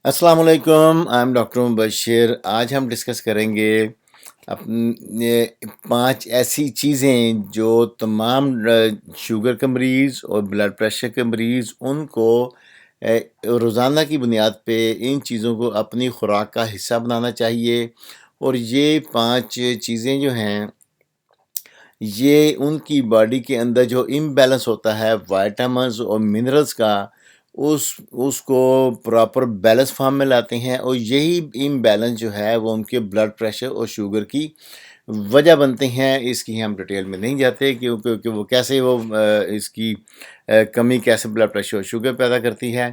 السلام علیکم، I am doctor مبشر۔ آج ہم ڈسکس کریں گے اپنے 5 ایسی چیزیں جو تمام شوگر کے مریض اور بلڈ پریشر کے مریض ان کو روزانہ کی بنیاد پہ ان چیزوں کو اپنی خوراک کا حصہ بنانا چاہیے۔ اور یہ 5 چیزیں جو ہیں یہ ان کی باڈی کے اندر جو امبیلنس ہوتا ہے وائٹامنز اور منرلز کا اس کو پراپر بیلنس فارم میں لاتے ہیں، اور یہی امبیلنس جو ہے وہ ان کے بلڈ پریشر اور شوگر کی وجہ بنتے ہیں۔ اس کی ہم ڈیٹیل میں نہیں جاتے کیونکہ وہ کیسے اس کی کمی کیسے بلڈ پریشر اور شوگر پیدا کرتی ہے۔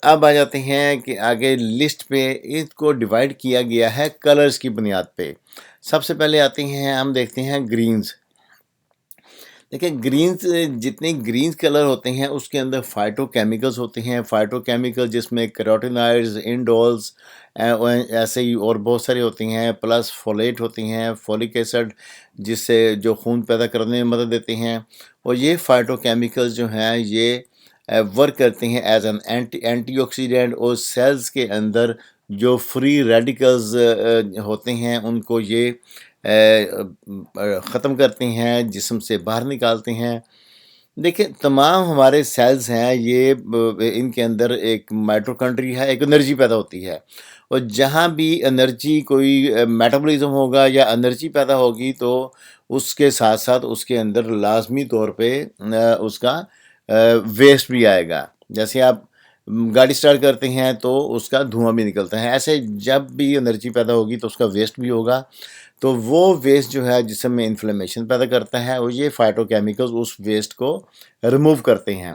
اب آ جاتے ہیں کہ آگے لسٹ پہ اس کو ڈیوائڈ کیا گیا ہے کلرز کی بنیاد پہ۔ سب سے پہلے آتے ہیں، ہم دیکھتے ہیں گرینز۔ دیکھیں گرینز، جتنے گرینز کلر ہوتے ہیں اس کے اندر فائٹو کیمیکلز ہوتے ہیں۔ فائٹو کیمیکل جس میں کیروٹینائڈز، انڈولز، ایسے ہی اور بہت سارے ہوتے ہیں، پلس فولیٹ ہوتے ہیں، فولک ایسڈ جس سے جو خون پیدا کرنے میں مدد دیتے ہیں۔ اور یہ فائٹو کیمیکلز جو ہیں یہ ورک کرتے ہیں ایز این اینٹی آکسیڈنٹ، اور سیلز کے اندر جو فری ریڈیکلز ہوتے ہیں ان کو یہ ختم کرتے ہیں، جسم سے باہر نکالتے ہیں۔ دیکھیں تمام ہمارے سیلز ہیں یہ ان کے اندر ایک مائٹوکانڈری ہے، ایک انرجی پیدا ہوتی ہے، اور جہاں بھی انرجی کوئی میٹابولزم ہوگا یا انرجی پیدا ہوگی تو اس کے ساتھ ساتھ اس کے اندر لازمی طور پہ اس کا ویسٹ بھی آئے گا۔ جیسے آپ گاڑی سٹارٹ کرتے ہیں تو اس کا دھواں بھی نکلتا ہے، ایسے جب بھی انرجی پیدا ہوگی تو اس کا ویسٹ بھی ہوگا، تو وہ ویسٹ جو ہے جسم میں انفلیمیشن پیدا کرتا ہے، اور یہ فائٹو کیمیکلز اس ویسٹ کو ریموو کرتے ہیں۔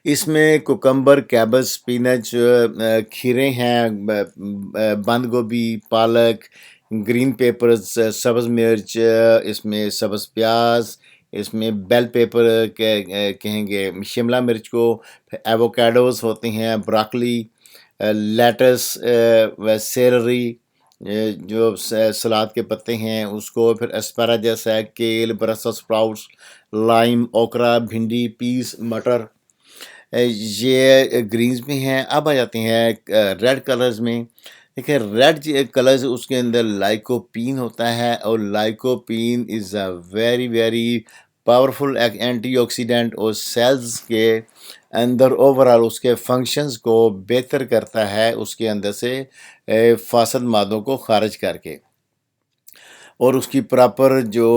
اس میں کوکمبر، کیبج، سپینچ، کھیرے ہیں، بند گوبھی، پالک، گرین پیپرز، سبز مرچ، اس میں سبز پیاز، اس میں بیل پیپر کہیں گے شملہ مرچ کو، ایووکیڈوز ہوتے ہیں، براکلی، لیٹس، سیلری، جو سلاد کے پتے ہیں اس کو، پھر اسپیراگس ہے، کیل، برسلز اسپراؤٹس، لائم، اوکرا، بھنڈی، پیس، مٹر، یہ گرینز میں ہیں۔ اب آ جاتے ہیں ریڈ کلرز میں۔ دیکھیں ریڈ کلرز اس کے اندر لائکوپین ہوتا ہے، اور lycopene is a very very powerful antioxidant, اور سیلز کے اندر اوورال اس کے فنکشنز کو بہتر کرتا ہے، اس کے اندر سے فاسد مادوں کو خارج کر کے، اور اس کی پراپر جو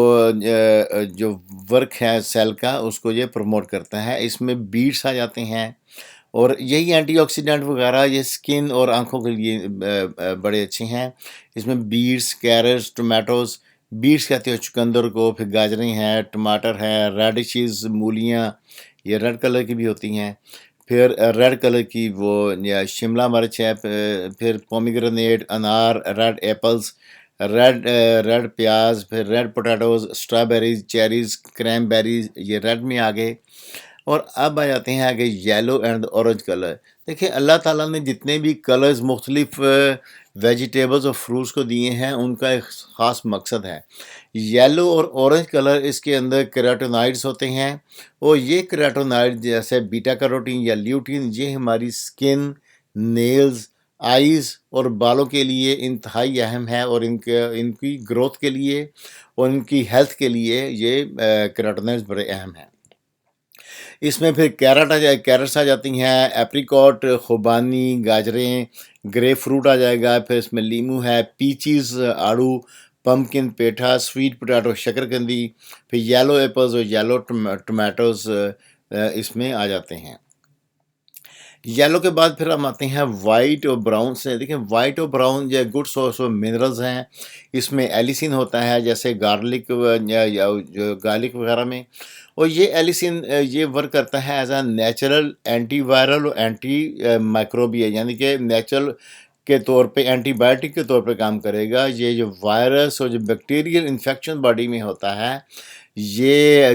ورک ہے سیل کا اس کو یہ پروموٹ کرتا ہے۔ اس میں بیٹس آ جاتے ہیں، اور یہی اینٹی آکسیڈنٹ وغیرہ یہ سکن اور آنکھوں کے لیے بڑے اچھے ہیں۔ اس میں بیٹس، کیرٹس، ٹومیٹوز، بیٹس کہتے ہیں چکندر کو، پھر گاجریں ہیں، ٹماٹر ہے، ریڈشز، مولیاں یہ ریڈ کلر کی بھی ہوتی ہیں، پھر ریڈ کلر کی وہ شملہ مرچ ہے، پھر پومیگرینیٹ، انار، ریڈ ایپلز، ریڈ پیاز، پھر ریڈ پوٹیٹوز، اسٹرابیریز، چیریز، کریم بیریز یہ ریڈ میں آ گئے۔ اور اب آ جاتے ہیں آگے یلو اینڈ اورنج کلر۔ دیکھیں اللہ تعالیٰ نے جتنے بھی کلرز مختلف ویجیٹیبلز اور فروٹس کو دیے ہیں ان کا ایک خاص مقصد ہے۔ یلو اور اورنج کلر اس کے اندر کیروٹینائڈز ہوتے ہیں، اور یہ کیروٹینائڈ جیسے بیٹا کیروٹین یا لیوٹین یہ ہماری سکن، نیلز، آئیز اور بالوں کے لیے انتہائی اہم ہے، اور ان کی گروتھ کے لیے اور ان کی ہیلتھ کے لیے یہ کیروٹینائڈز بڑے اہم ہیں۔ اس میں پھر کیرٹس آ جاتی ہیں، ایپریکوٹ، خوبانی، گاجریں، گریپ فروٹ آ جائے گا، پھر اس میں لیمو ہے، پیچز، آڑو، پمکن، پیٹھا، سویٹ پوٹیٹو، شکرکندی، پھر یلو ایپلز اور یلو ٹمیٹوز اس میں آ جاتے ہیں۔ یلو کے بعد پھر ہم آتے ہیں وائٹ اور براؤن سے۔ دیکھیں وائٹ اور براؤن یہ گڈ سورس آف منرلز ہیں۔ اس میں ایلیسین ہوتا ہے جیسے گارلک وغیرہ میں، اور یہ ایلیسین یہ ورک کرتا ہے as a natural antiviral اور اینٹی مائکروبیل، یعنی کہ نیچرل کے طور پہ اینٹی بائیوٹک کے طور پہ کام کرے گا۔ یہ جو وائرس اور جو بیکٹیریل انفیکشن باڈی میں ہوتا ہے، یہ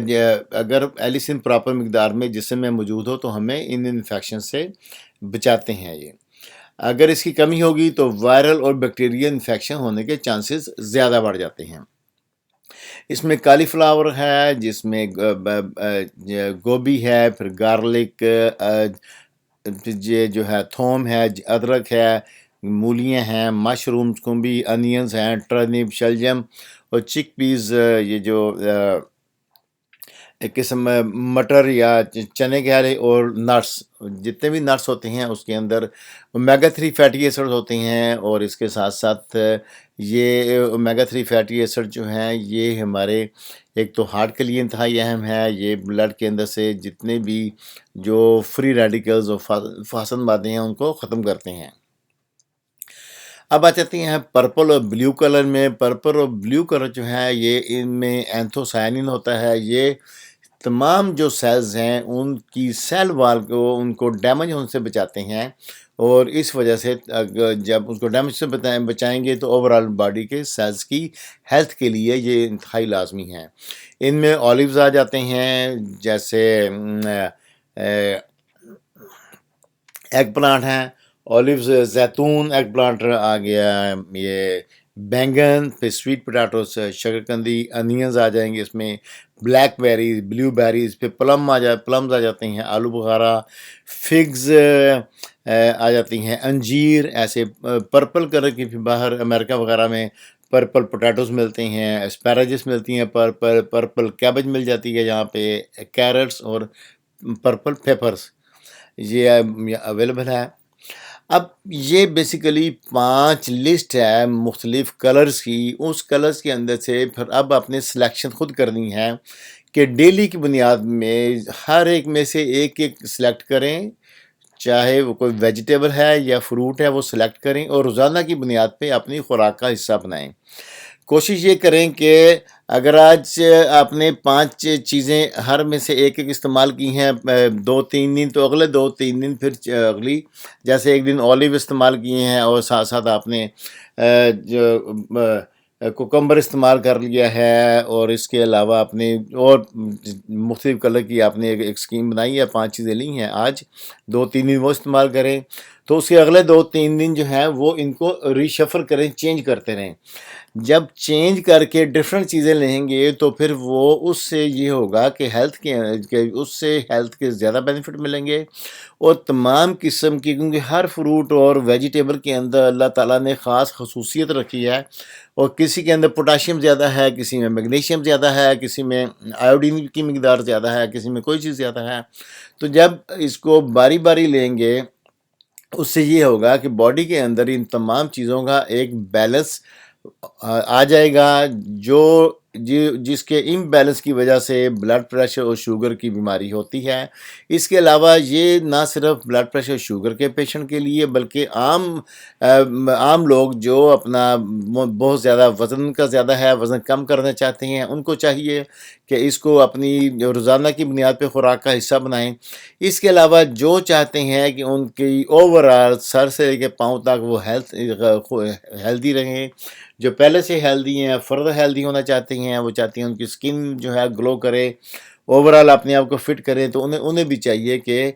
اگر ایلیسین پراپر مقدار میں جسم میں موجود ہو تو ہمیں ان انفیکشن سے بچاتے ہیں۔ یہ اگر اس کی کمی ہوگی تو وائرل اور بیکٹیریل انفیکشن ہونے کے چانسز زیادہ بڑھ جاتے ہیں۔ اس میں کالی فلاور ہے، جس میں گوبھی ہے، پھر گارلک، یہ جو ہے تھوم ہے، ادرک ہے، مولیاں ہیں، مشرومز کمبی، انینز ہیں، ٹرنپ، شلجم اور چک پیز، یہ جو ایک قسم مٹر یا چنے کے آلے، اور نٹس، جتنے بھی نٹس ہوتے ہیں اس کے اندر اومیگا 3 فیٹی ایسڈ ہوتے ہیں، اور اس کے ساتھ ساتھ یہ اومیگا 3 فیٹی ایسڈ جو ہیں یہ ہمارے ایک تو ہارٹ کے لیے انتہائی اہم ہے، یہ بلڈ کے اندر سے جتنے بھی جو فری ریڈیکلز اور فاسد مادے ہیں ان کو ختم کرتے ہیں۔ اب آ جاتی ہیں پرپل اور بلیو کلر میں۔ پرپل اور بلیو کلر جو ہے یہ ان میں اینتھوسائنن ہوتا ہے، یہ تمام جو سیلز ہیں ان کی سیل وال کو ان کو ڈیمیج ہونے سے بچاتے ہیں، اور اس وجہ سے جب اس کو ڈیمیج سے بچائیں گے تو اوورآل باڈی کے سیلز کی ہیلتھ کے لیے یہ انتہائی لازمی ہے۔ ان میں اولیوز آ جاتے ہیں، جیسے ایگ پلانٹ ہیں، اولیوز، زیتون، ایگ پلانٹ آ گیا، یہ بینگن، پھر سویٹ پوٹیٹوز، شکرکندی، انینز آ جائیں گے اس میں، بلیک بیریز، بلیو بیریز، پھر پلمز آ جاتے ہیں، آلو بخارا، فگز آ جاتی ہیں، انجیر، ایسے پرپل کلر کی بھی باہر امریکہ وغیرہ میں پرپل پوٹیٹوز ملتے ہیں، اسپیراجس ملتی ہیں، پرپل کیبج مل جاتی ہے یہاں پہ، کیرٹس اور پرپل پیپرز یہ اویلیبل ہے۔ اب یہ بیسیکلی 5 لسٹ ہے مختلف کلرز کی، اس کلرز کے اندر سے پھر اب اپنے سلیکشن خود کرنی ہے کہ ڈیلی کی بنیاد میں ہر ایک میں سے ایک ایک سلیکٹ کریں، چاہے وہ کوئی ویجیٹیبل ہے یا فروٹ ہے وہ سلیکٹ کریں، اور روزانہ کی بنیاد پہ اپنی خوراک کا حصہ بنائیں۔ کوشش یہ کریں کہ اگر آج آپ نے 5 چیزیں ہر میں سے ایک ایک استعمال کی ہیں 2-3 دن، تو اگلے 2-3 دن پھر اگلی، جیسے ایک دن اولیو استعمال کیے ہیں اور ساتھ ساتھ آپ نے جو کوکمبر استعمال کر لیا ہے، اور اس کے علاوہ آپ نے اور مختلف کلر کی آپ نے ایک اسکیم بنائی ہے، 5 چیزیں لی ہیں، آج 2-3 دن وہ استعمال کریں، تو اس کے اگلے 2-3 دن جو ہیں وہ ان کو ریشفل کریں، چینج کرتے رہیں۔ جب چینج کر کے ڈفرینٹ چیزیں لیں گے تو پھر وہ اس سے یہ ہوگا کہ اس سے ہیلتھ کے زیادہ بینیفٹ ملیں گے، اور تمام قسم کی، کیونکہ ہر فروٹ اور ویجیٹیبل کے اندر اللہ تعالیٰ نے خاص خصوصیت رکھی ہے، اور کسی کے اندر پوٹاشیم زیادہ ہے، کسی میں میگنیشیم زیادہ ہے، کسی میں آیوڈین کی مقدار زیادہ ہے، کسی میں کوئی چیز زیادہ ہے، تو جب اس کو باری باری لیں گے اس سے یہ ہوگا کہ باڈی کے اندر ان تمام چیزوں کا ایک بیلنس آ جائے گا، جس کے امبیلنس کی وجہ سے بلڈ پریشر اور شوگر کی بیماری ہوتی ہے۔ اس کے علاوہ یہ نہ صرف بلڈ پریشر شوگر کے پیشنٹ کے لیے بلکہ عام لوگ جو اپنا بہت زیادہ وزن کا زیادہ ہے، وزن کم کرنا چاہتے ہیں، ان کو چاہیے کہ اس کو اپنی روزانہ کی بنیاد پہ خوراک کا حصہ بنائیں۔ اس کے علاوہ جو چاہتے ہیں کہ ان کی اوورآل سر سے لے کے پاؤں تک وہ ہیلدی رہیں، جو پہلے سے ہیلدی ہیں، فردر ہیلدی ہونا چاہتے ہیں، وہ چاہتے ہیں ان کی سکن جو ہے گلو کرے، اوورآل اپنے آپ کو فٹ کریں، تو انہیں بھی چاہیے کہ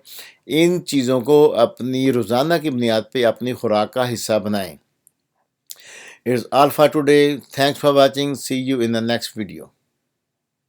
ان چیزوں کو اپنی روزانہ کی بنیاد پہ اپنی خوراک کا حصہ بنائیں۔ It's all for today. Thanks for watching. See you in the next video.